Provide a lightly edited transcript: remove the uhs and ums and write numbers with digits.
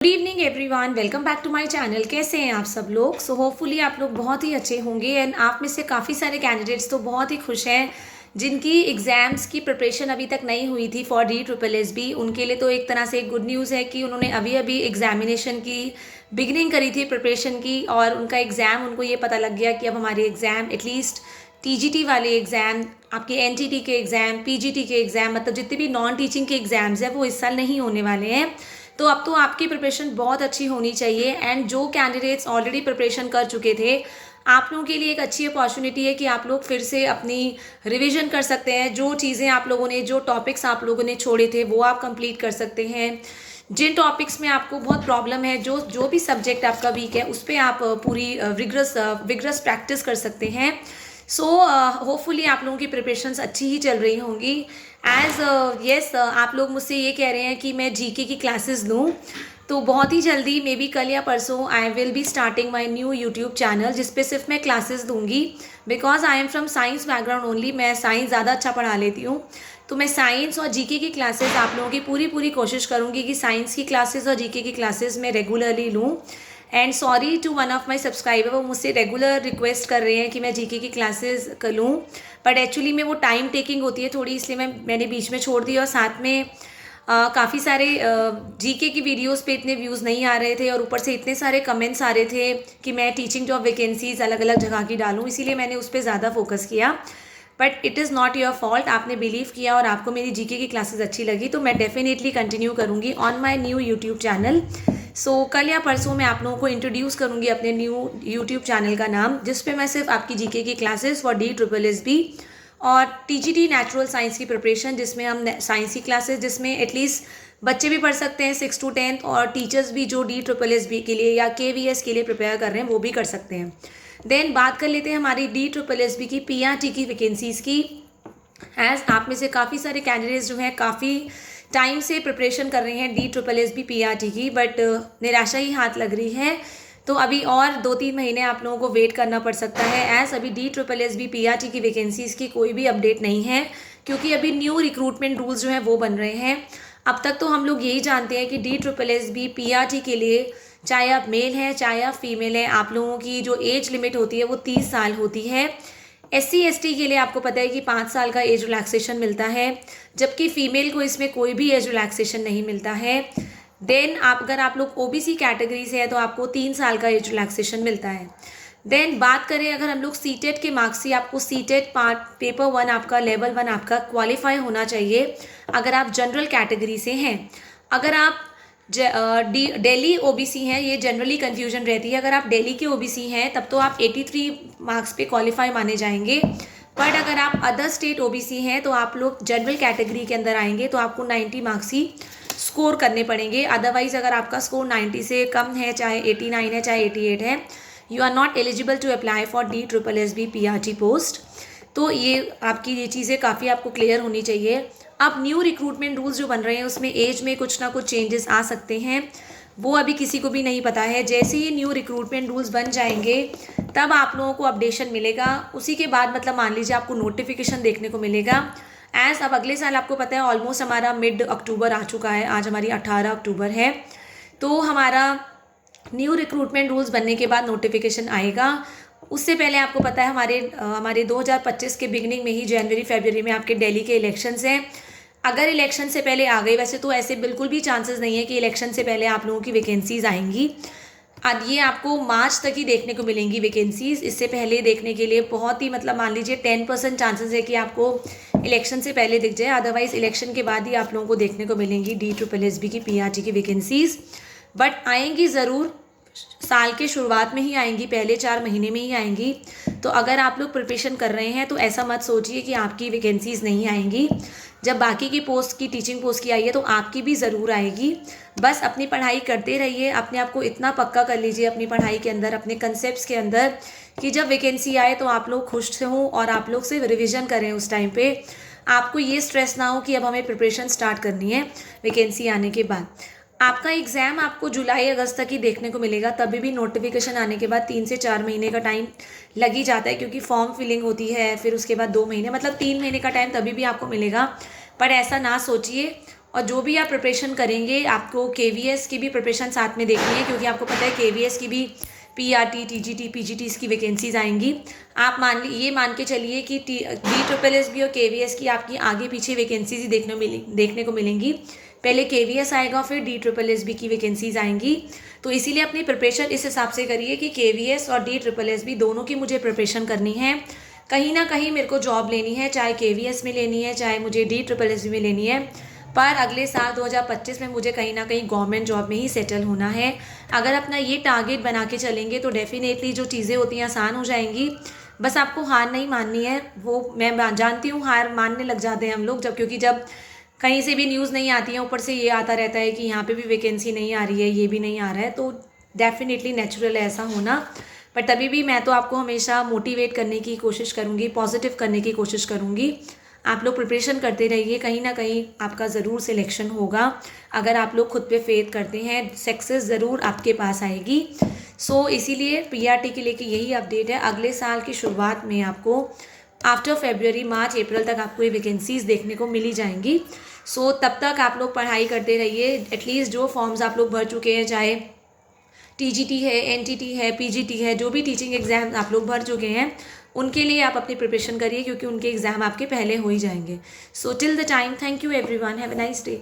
Good evening everyone, welcome back to my channel. कैसे हैं आप सब लोग? सो होपफुली आप लोग बहुत ही अच्छे होंगे एंड आप में से काफ़ी सारे कैंडिडेट्स तो बहुत ही खुश हैं जिनकी एग्ज़ाम्स की प्रिपरेशन अभी तक नहीं हुई थी फॉर DSSB। उनके लिए तो एक तरह से एक गुड न्यूज़ है कि उन्होंने अभी अभी एग्जामिनेशन की बिगनिंग करी थी प्रिपरेशन की, और उनका एग्ज़ाम उनको ये पता लग गया कि अब हमारे एग्ज़ाम एटलीस्ट TGT वाले एग्ज़ाम, आपके NTT के एग्ज़ाम, PGT के एग्ज़ाम, मतलब जितने भी नॉन टीचिंग के एग्ज़ाम्स हैं वो इस साल नहीं होने वाले हैं। तो अब तो आपकी प्रिपरेशन बहुत अच्छी होनी चाहिए एंड जो कैंडिडेट्स ऑलरेडी प्रिपरेशन कर चुके थे, आप लोगों के लिए एक अच्छी अपॉर्चुनिटी है कि आप लोग फिर से अपनी रिवीजन कर सकते हैं। जो चीज़ें आप लोगों ने, जो टॉपिक्स आप लोगों ने छोड़े थे वो आप कंप्लीट कर सकते हैं। जिन टॉपिक्स में आपको बहुत प्रॉब्लम है, जो जो भी सब्जेक्ट आपका वीक है, उस पर आप पूरी विग्रस प्रैक्टिस कर सकते हैं। सो होपफुली आप लोगों की प्रिपरेशंस अच्छी ही चल रही होंगी। यस, आप लोग मुझसे ये कह रहे हैं कि मैं जीके की क्लासेस लूँ, तो बहुत ही जल्दी, मे बी कल या परसों, I will be starting my new YouTube channel जिस पे सिर्फ मैं क्लासेस दूंगी। Because I am from science background only, मैं साइंस ज़्यादा अच्छा पढ़ा लेती हूँ। तो मैं साइंस और जीके की क्लासेस आप लोगों की पूरी कोशिश करूँगी कि साइंस की क्लासेस और जीके की क्लासेस मैं रेगुलरली लूँ। And sorry to one of my subscriber, वो मुझसे रेगुलर रिक्वेस्ट कर रहे हैं कि मैं जीके की क्लासेस कर लूँ, बट एक्चुअली में वो टाइम टेकिंग होती है थोड़ी, इसलिए मैंने बीच में छोड़ दिया। और साथ में काफ़ी सारे जीके की वीडियोस पे इतने व्यूज़ नहीं आ रहे थे और ऊपर से इतने सारे कमेंट्स आ रहे थे कि मैं टीचिंग जॉब वैकेंसीज अलग अलग जगह की डालूँ, इसीलिए मैंने उस पर ज़्यादा फोकस किया। But it is not your fault, आपने बिलीव किया और आपको मेरी जीके की क्लासेस अच्छी लगी, तो मैं डेफिनेटली कंटिन्यू करूँगी on my new YouTube channel. So कल या परसों मैं आप लोगों को इंट्रोड्यूस करूँगी अपने न्यू यूट्यूब चैनल का नाम, जिस पे मैं सिर्फ आपकी जीके की क्लासेस फॉर DSSB और TGT नेचुरल साइंस की प्रिपरेशन, जिसमें हम साइंस की क्लासेस, जिसमें एटलीस्ट बच्चे भी पढ़ सकते हैं 6 to 10, और टीचर्स भी जो DSSB के लिए या KVS के लिए प्रिपेयर कर रहे हैं वो भी कर सकते हैं। देन बात कर लेते हैं हमारी DSSB की PRT की वैकेंसीज़ की। एज आप में से काफ़ी सारे कैंडिडेट्स जो हैं काफ़ी टाइम से प्रिपरेशन कर रहे हैं DSSB PRT की, बट निराशा ही हाथ लग रही है। तो अभी और 2-3 महीने आप लोगों को वेट करना पड़ सकता है, एज अभी DSSB PRT की वैकेंसीज़ की कोई भी अपडेट नहीं है, क्योंकि अभी न्यू रिक्रूटमेंट रूल्स जो हैं वो बन रहे हैं। अब तक तो हम लोग यही जानते हैं कि DSSB PRT के लिए, चाहे आप मेल हैं चाहे आप फीमेल हैं, आप लोगों की जो एज लिमिट होती है वो 30 साल होती है। SC ST के लिए आपको पता है कि 5 साल का एज रिलैक्सेशन मिलता है, जबकि फीमेल को इसमें कोई भी एज रिलैक्सेशन नहीं मिलता है। देन अगर आप लोग OBC कैटेगरी से हैं तो आपको 3 साल का एज रिलैक्सेशन मिलता है। देन बात करें अगर हम लोग CTET के मार्क्स की, आपको CTET पार्ट पेपर 1 आपका, लेवल 1 आपका क्वालिफाई होना चाहिए अगर आप जनरल कैटेगरी से हैं। अगर आप दिल्ली OBC हैं, ये जनरली कन्फ्यूजन रहती है, अगर आप दिल्ली के OBC हैं तब तो आप 83 मार्क्स पे क्वालिफाई माने जाएंगे। बट अगर आप अदर स्टेट OBC हैं तो आप लोग जनरल कैटेगरी के अंदर आएंगे, तो आपको 90 मार्क्स ही स्कोर करने पड़ेंगे। अदरवाइज अगर आपका स्कोर 90 से कम है, चाहे 89 है चाहे 88 है, you are not eligible to apply for DSSB PRT post. तो ये आपकी ये चीज़ें काफ़ी आपको क्लियर होनी चाहिए। अब न्यू रिक्रूटमेंट रूल्स जो बन रहे हैं उसमें एज में कुछ ना कुछ चेंजेस आ सकते हैं, वो अभी किसी को भी नहीं पता है। जैसे ही न्यू रिक्रूटमेंट रूल्स बन जाएंगे तब आप लोगों को अपडेशन मिलेगा, उसी के बाद मतलब मान लीजिए आपको नोटिफिकेशन देखने को मिलेगा। एज अब अगले साल आपको पता है ऑलमोस्ट हमारा मिड अक्टूबर आ चुका है, आज हमारी 18 अक्टूबर है, तो हमारा न्यू रिक्रूटमेंट रूल्स बनने के बाद नोटिफिकेशन आएगा। उससे पहले आपको पता है हमारे 2025 के बिगनिंग में ही जनवरी फरवरी में आपके दिल्ली के इलेक्शंस हैं। अगर इलेक्शन से पहले आ गई, वैसे तो ऐसे बिल्कुल भी चांसेस नहीं है कि इलेक्शन से पहले आप लोगों की वैकेंसीज आएंगी। अब ये आपको मार्च तक ही देखने को मिलेंगी वैकेंसीज, इससे पहले देखने के लिए बहुत ही, मतलब मान लीजिए 10% चांसेस है कि आपको इलेक्शन से पहले दिख जाए, अदरवाइज इलेक्शन के बाद ही आप लोगों को देखने को मिलेंगी DSSB की PRT की वैकेंसीज। बट आएंगी ज़रूर, साल के शुरुआत में ही आएंगी, पहले 4 महीने में ही आएंगी। तो अगर आप लोग प्रिपरेशन कर रहे हैं तो ऐसा मत सोचिए कि आपकी वैकेंसीज नहीं आएंगी। जब बाकी की पोस्ट की, टीचिंग पोस्ट की आई है, तो आपकी भी ज़रूर आएगी। बस अपनी पढ़ाई करते रहिए, अपने आप को इतना पक्का कर लीजिए अपनी पढ़ाई के अंदर, अपने कंसेप्ट के अंदर, कि जब वैकेंसी आए तो आप लोग खुश से हों और आप लोग सिर्फ रिविज़न करें उस टाइम पे। आपको ये स्ट्रेस ना हो कि अब हमें प्रिपरेशन स्टार्ट करनी है वैकेंसी आने के बाद। आपका एग्ज़ाम आपको जुलाई अगस्त तक ही देखने को मिलेगा, तभी भी नोटिफिकेशन आने के बाद 3 से 4 महीने का टाइम लग ही जाता है, क्योंकि फॉर्म फिलिंग होती है, फिर उसके बाद 2 महीने, मतलब 3 महीने का टाइम तभी भी आपको मिलेगा। पर ऐसा ना सोचिए, और जो भी आप प्रिपरेशन करेंगे आपको केवीएस की भी प्रिपरेशन साथ में देखनी है, क्योंकि आपको पता है केवीएस की भी पीआरटी, टीजीटी, पीजीटीज की वैकेंसीज आएंगी। आप ये मान के चलिए कि DSSS और केवीएस की आपकी आगे पीछे वैकेंसीज ही देखने को मिलेंगी। पहले केवीएस आएगा, फिर DSSS की वैकेंसीज आएंगी। तो इसीलिए अपनी प्रिपरेशन इस हिसाब से करिए कि केवीएस और DSSS दोनों की मुझे प्रिपरेशन करनी है। कहीं ना कहीं मेरे को जॉब लेनी है, चाहे केवीएस में लेनी है, चाहे मुझे DSSS में लेनी है, पर अगले साल 2025 में मुझे कहीं ना कहीं गवर्नमेंट जॉब में ही सेटल होना है। अगर अपना ये टारगेट बना के चलेंगे तो डेफिनेटली जो चीज़ें होती हैं आसान हो जाएंगी। बस आपको हार नहीं माननी है। वो मैं जानती हूँ हार मानने लग जाते हैं हम लोग क्योंकि जब कहीं से भी न्यूज़ नहीं आती है, ऊपर से ये आता रहता है कि यहाँ पे भी वैकेंसी नहीं आ रही है, ये भी नहीं आ रहा है, तो डेफिनेटली नेचुरल है ऐसा होना। पर तभी भी मैं तो आपको हमेशा मोटिवेट करने की कोशिश करूँगी, पॉजिटिव करने की कोशिश करूँगी। आप लोग प्रिपरेशन करते रहिए, कहीं ना कहीं आपका ज़रूर सिलेक्शन होगा। अगर आप लोग खुद पे फेथ करते हैं, सक्सेस ज़रूर आपके पास आएगी। इसीलिए पीआरटी के लेके यही अपडेट है। अगले साल की शुरुआत में आपको आफ्टर फरवरी, मार्च, अप्रैल तक आपको ये वैकेंसीज देखने को मिली जाएंगी। तब तक आप लोग पढ़ाई करते रहिए। एटलीस्ट जो फॉर्म्स आप लोग भर चुके हैं, चाहे टीजीटी है, एनटीटी है, पीजीटी है, जो भी टीचिंग एग्जाम आप लोग भर चुके हैं, उनके लिए आप अपनी प्रिपरेशन करिए, क्योंकि उनके एग्ज़ाम आपके पहले हो ही जाएंगे। Till the time, thank you everyone, have a nice day.